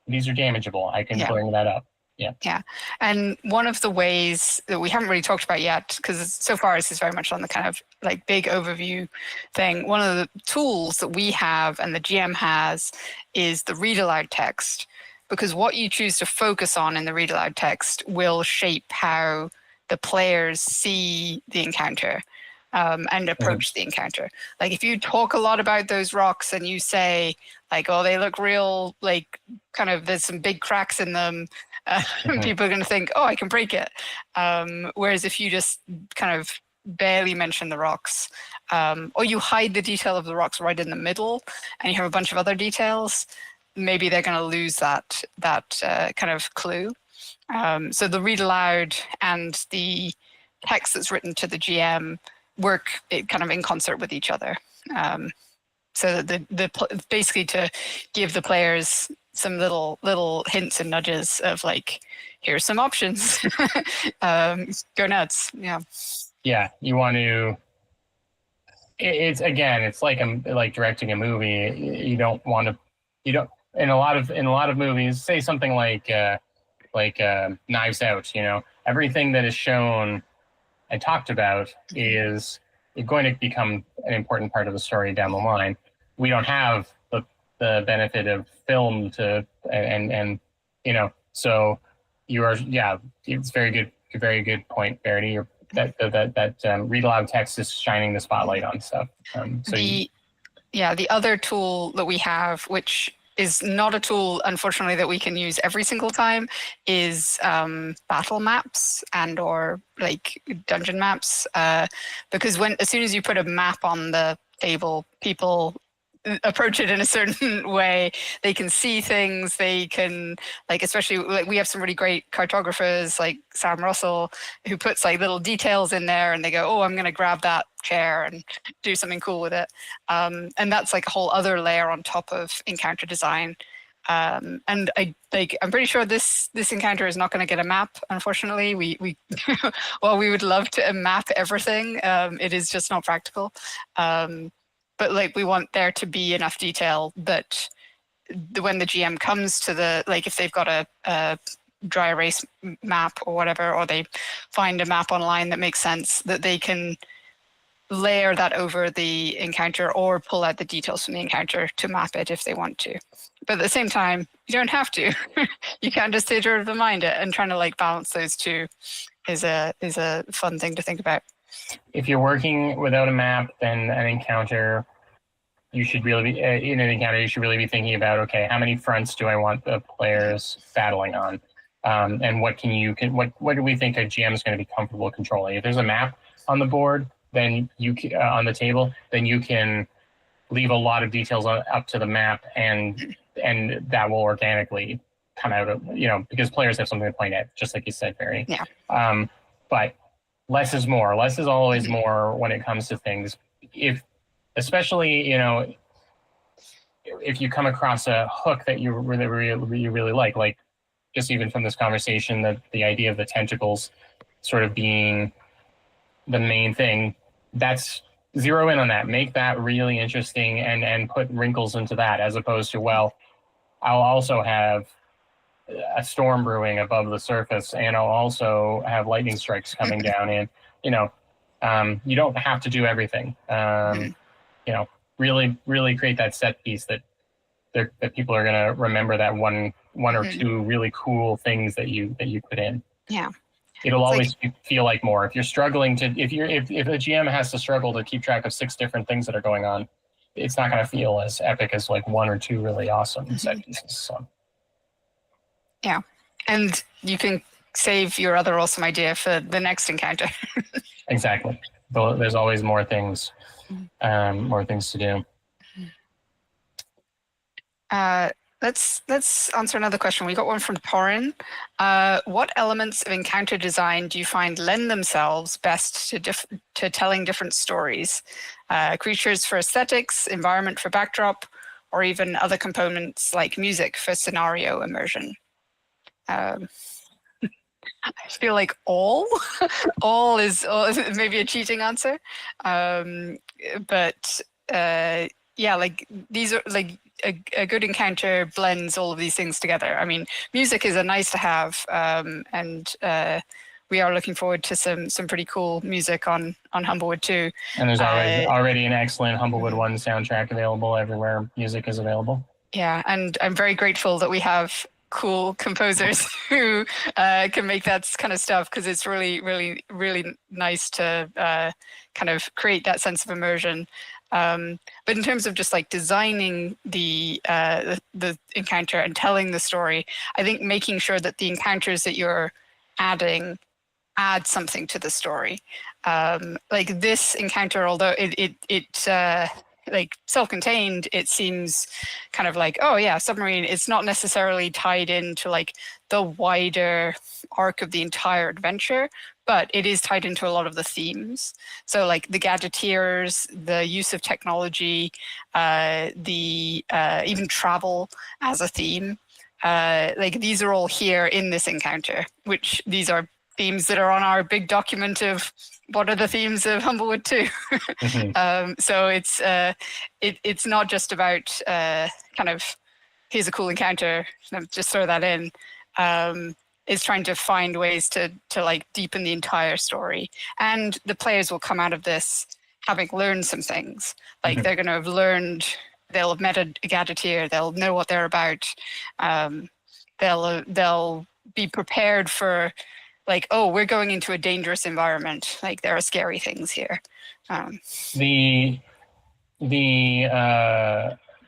these are damageable. I can bring that up. Yeah. And one of the ways that we haven't really talked about yet, because so far this is very much on the kind of like big overview thing. One of the tools that we have and the GM has is the read aloud text. Because what you choose to focus on in the read aloud text will shape how the players see the encounter and approach the encounter. Like if you talk a lot about those rocks and you say like, oh, they look real, like kind of there's some big cracks in them, people are going to think, oh, I can break it. Whereas if you just kind of barely mention the rocks, or you hide the detail of the rocks right in the middle and you have a bunch of other details, maybe they're going to lose that kind of clue. So the read aloud and the text that's written to the GM work kind of in concert with each other. So that basically to give the players some little hints and nudges of like, here's some options. Go nuts. Yeah, you want to. It's like directing a movie. You don't want to. You don't. In a lot of movies, say something like Knives Out, you know, everything that is shown and talked about is going to become an important part of the story down the line. We don't have the benefit of film and you know, so you are, it's very good point, Verity. That read aloud text is shining the spotlight on stuff. The other tool that we have, which is not a tool, unfortunately, that we can use every single time, is battle maps and or like dungeon maps. Because as soon as you put a map on the table, people approach it in a certain way. They can see things. They can, like, especially like we have some really great cartographers like Sam Russell who puts like little details in there, and they go, oh, I'm going to grab that chair and do something cool with it. And that's like a whole other layer on top of encounter design. And I'm pretty sure this encounter is not going to get a map. Unfortunately, we well, we would love to map everything. It is just not practical. But like we want there to be enough detail that when the GM comes to the, like if they've got a dry erase map or whatever, or they find a map online that makes sense, that they can layer that over the encounter or pull out the details from the encounter to map it if they want to. But at the same time, you don't have to. You can just sit or mind it, and trying to like balance those two is a fun thing to think about. If you're working without a map, then an encounter, you should really be in an encounter. You should really be thinking about, okay, how many fronts do I want the players battling on, and what do we think a GM is going to be comfortable controlling? If there's a map on the board, then on the table, then you can leave a lot of details up to the map, and that will organically come out of, because players have something to point at, just like you said, Barry. Yeah. But less is more. Less is always more when it comes to things. Especially, if you come across a hook that you really like just even from this conversation, the idea of the tentacles sort of being the main thing, that's zero in on that. Make that really interesting and put wrinkles into that, as opposed to, well, I'll also have a storm brewing above the surface, and I'll also have lightning strikes coming down in. You don't have to do everything. really create that set piece that people are going to remember, that one or two really cool things that you put in. Yeah. It'll always feel like more. If you're struggling to, if a GM has to struggle to keep track of 6 different things that are going on, it's not going to feel as epic as like 1 or 2 really awesome set pieces. So. Yeah, and you can save your other awesome idea for the next encounter. Exactly. There's always more things to do. Let's answer another question. We got one from Torin. What elements of encounter design do you find lend themselves best to telling different stories? Creatures for aesthetics, environment for backdrop, or even other components like music for scenario immersion? I feel like all is maybe a cheating answer, but yeah, like these are like a good encounter blends all of these things together. I mean, music is a nice to have, and we are looking forward to some pretty cool music on Humblewood too. And there's already an excellent Humblewood 1 soundtrack available everywhere music is available. Yeah, and I'm very grateful that we have cool composers who can make that kind of stuff, because it's really nice to kind of create that sense of immersion. But in terms of just like designing the encounter and telling the story, I think making sure that the encounters that you're adding add something to the story. Like this encounter, although it like self-contained, it seems kind of like, oh yeah, submarine. It's not necessarily tied into like the wider arc of the entire adventure, but it is tied into a lot of the themes. So like the gadgeteers, the use of technology, the even travel as a theme. Like these are all here in this encounter, which these are themes that are on our big document of what are the themes of Humblewood 2. So it's not just about kind of here's a cool encounter, just throw that in. It's trying to find ways to like deepen the entire story, and the players will come out of this having learned some things. Like they're going to have learned, they'll have met a gadgeteer, they'll know what they're about. They'll be prepared for like, oh, we're going into a dangerous environment. Like there are scary things here. The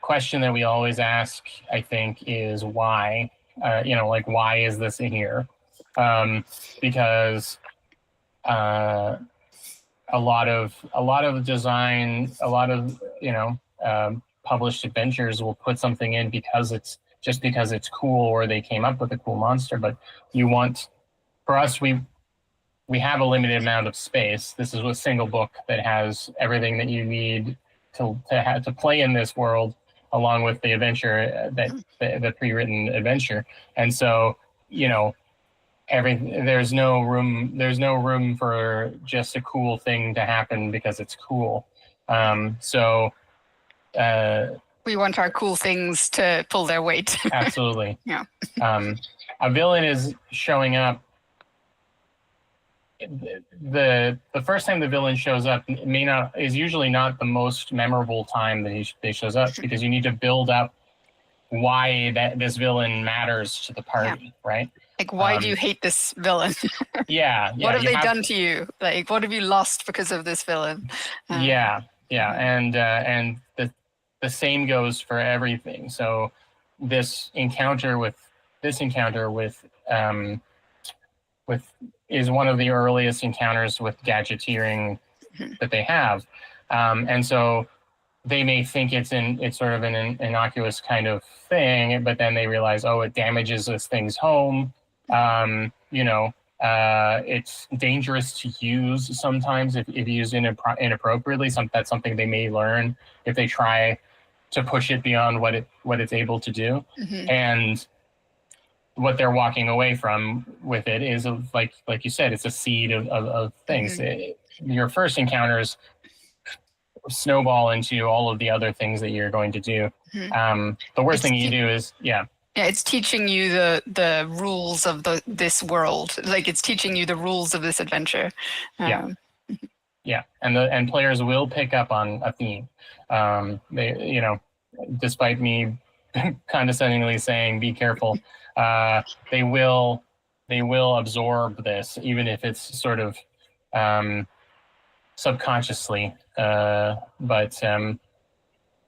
question that we always ask, I think, is why. Like why is this in here? Because a lot of design, a lot of published adventures will put something in because it's cool, or they came up with a cool monster. But for us, we have a limited amount of space. This is a single book that has everything that you need to play in this world, along with the adventure, the pre-written adventure. And so, there's no room for just a cool thing to happen because it's cool. So we want our cool things to pull their weight. Absolutely. Yeah. A villain is showing up. The first time the villain shows up is usually not the most memorable time that he shows up, because you need to build up why this villain matters to the party, right? Like, why do you hate this villain? Yeah. What have they done to you? Like, what have you lost because of this villain? Yeah, and the same goes for everything. So this encounter with is one of the earliest encounters with gadgeteering that they have, and so they may think it's sort of an innocuous kind of thing, but then they realize, oh, it damages this thing's home. It's dangerous to use sometimes if used inappropriately. That's something they may learn if they try to push it beyond what it's able to do, and what they're walking away from with it is, like you said, it's a seed of things. Your first encounters snowball into all of the other things that you're going to do. The worst thing you do is it's teaching you the rules of this world. Like, it's teaching you the rules of this adventure. Yeah, and players will pick up on a theme. They, despite me condescendingly saying be careful, they will absorb this, even if it's sort of subconsciously. But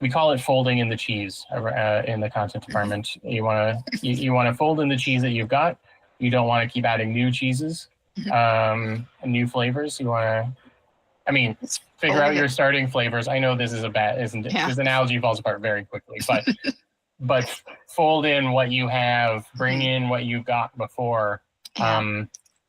we call it folding in the cheese in the content department. You want to fold in the cheese that you've got. You don't want to keep adding new cheeses, new flavors. You want to, figure out your starting flavors. I know this is this analogy falls apart very quickly, but fold in what you have, bring in what you got before. Yeah.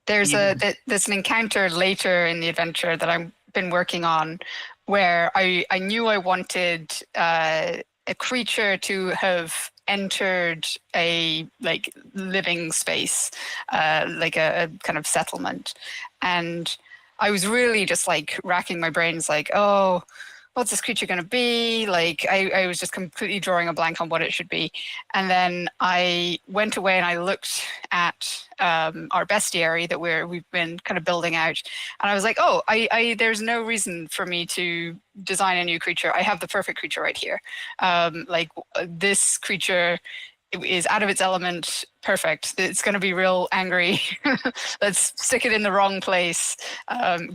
There's an encounter later in the adventure that I've been working on where I knew I wanted a creature to have entered a living space, like a kind of settlement. And I was really just racking my brains oh, what's this creature going to be? I was just completely drawing a blank on what it should be. And then I went away and I looked at our bestiary that we've been kind of building out. And I was like, oh, there's no reason for me to design a new creature. I have the perfect creature right here. This creature is out of its element. Perfect. It's going to be real angry. Let's stick it in the wrong place.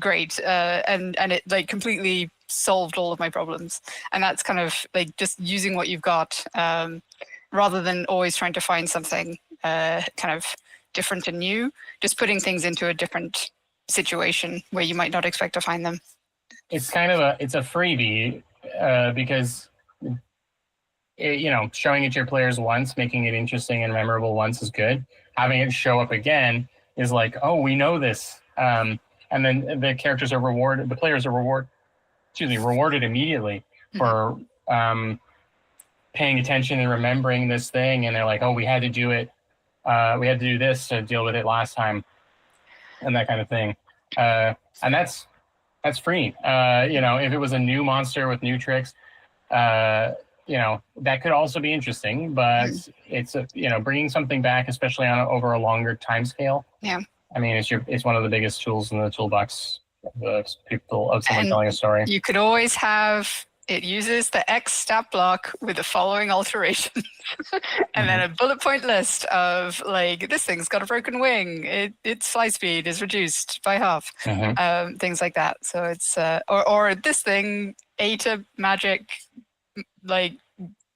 Great. And it completely solved all of my problems. And that's kind of just using what you've got, rather than always trying to find something kind of different and new, just putting things into a different situation where you might not expect to find them. It's kind of it's a freebie, because showing it to your players once, making it interesting and memorable once is good. Having it show up again is oh, we know this. And then the characters are rewarded, the players are rewarded immediately for paying attention and remembering this thing. And they're oh, we had to do it. We had to do this to deal with it last time, and that kind of thing. And that's free. If it was a new monster with new tricks, that could also be interesting, but it's bringing something back, especially over a longer time scale. Yeah. It's one of the biggest tools in the toolbox of someone telling a story. You could always have it uses the X stat block with the following alterations, and then a bullet point list of this thing's got a broken wing. Its fly speed is reduced by half. Things like that. So it's or this thing ate a magic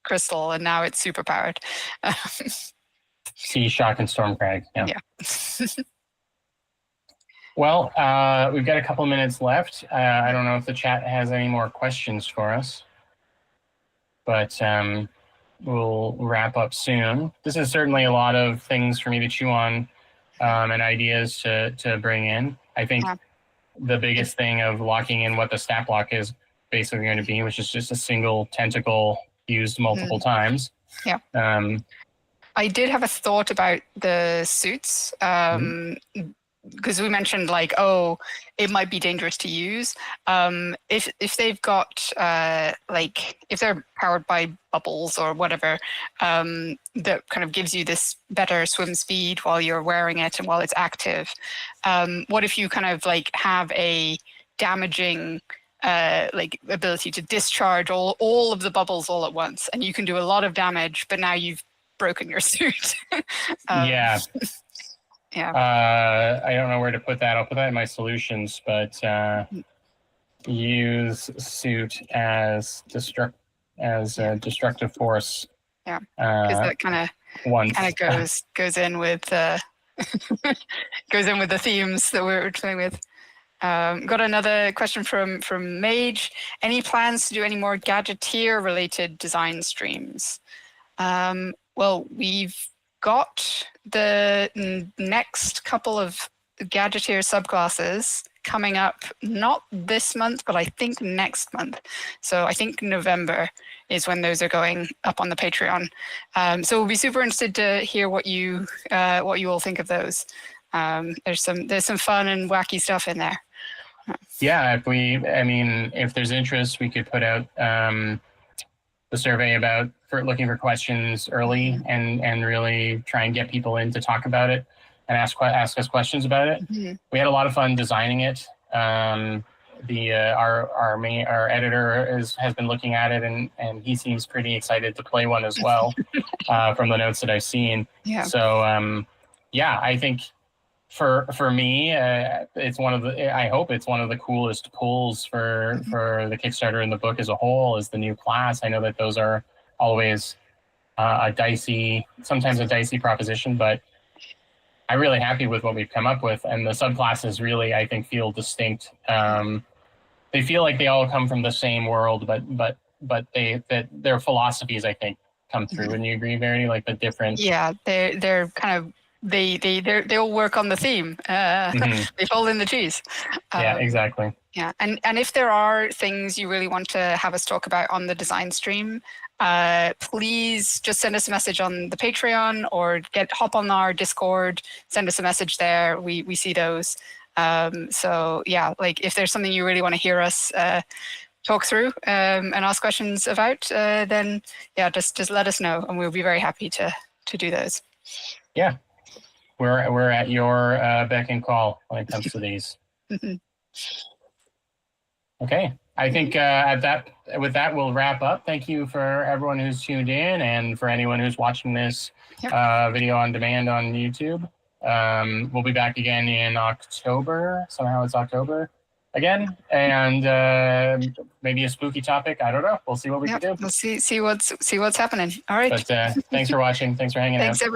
crystal and now it's super powered. See Shock and Stormcrag. Yeah. Well, we've got a couple minutes left. I don't know if the chat has any more questions for us, but we'll wrap up soon. This is certainly a lot of things for me to chew on, and ideas to bring in. I think the biggest thing of locking in what the stat block is basically going to be, which is just a single tentacle used multiple times. Yeah. I did have a thought about the suits, because we mentioned it might be dangerous to use. If they've got if they're powered by bubbles or whatever, that kind of gives you this better swim speed while you're wearing it and while it's active. What if you kind of have a damaging ability to discharge all of the bubbles all at once, and you can do a lot of damage, but now you've broken your suit. Yeah. I don't know where to put that. I'll put that in my solutions, but use suit as a destructive force. Yeah, because that kind of goes in with goes in with the themes that we're playing with. Got another question from Mage. Any plans to do any more Gadgeteer related design streams? Well, we've got the next couple of Gadgeteer subclasses coming up, not this month, but I think next month. So I think November is when those are going up on the Patreon. So we'll be super interested to hear what you all think of those. There's some fun and wacky stuff in there. Yeah, if there's interest, we could put out the survey for looking for questions early and really try and get people in to talk about it and ask us questions about it. We had a lot of fun designing it. our editor has been looking at it, and he seems pretty excited to play one as well, from the notes that I've seen. Yeah. So I think for me, it's one of the. I hope it's one of the coolest pulls for the Kickstarter and the book as a whole is the new class. I know that those are always sometimes a dicey proposition, but I'm really happy with what we've come up with, and the subclasses really, I think, feel distinct. They feel like they all come from the same world, but their philosophies, I think, come through. Wouldn't you agree, Verity? Like the different. Yeah, they're kind of they all work on the theme. They fall in the cheese. Yeah, exactly. Yeah, and if there are things you really want to have us talk about on the design stream, please just send us a message on the Patreon or hop on our Discord, send us a message there. We see those. So yeah, like if there's something you really want to hear us talk through and ask questions about, then yeah, just let us know, and we'll be very happy to do those. Yeah, we're at your beck and call when it comes to these. Okay, I think with that we'll wrap up. Thank you for everyone who's tuned in, and for anyone who's watching this video on demand on YouTube. We'll be back again in October. Somehow it's October again, and maybe a spooky topic. I don't know. We'll see what we can do. We'll see what's happening. All right. But thanks for watching. Thanks for hanging out. Thanks, everyone.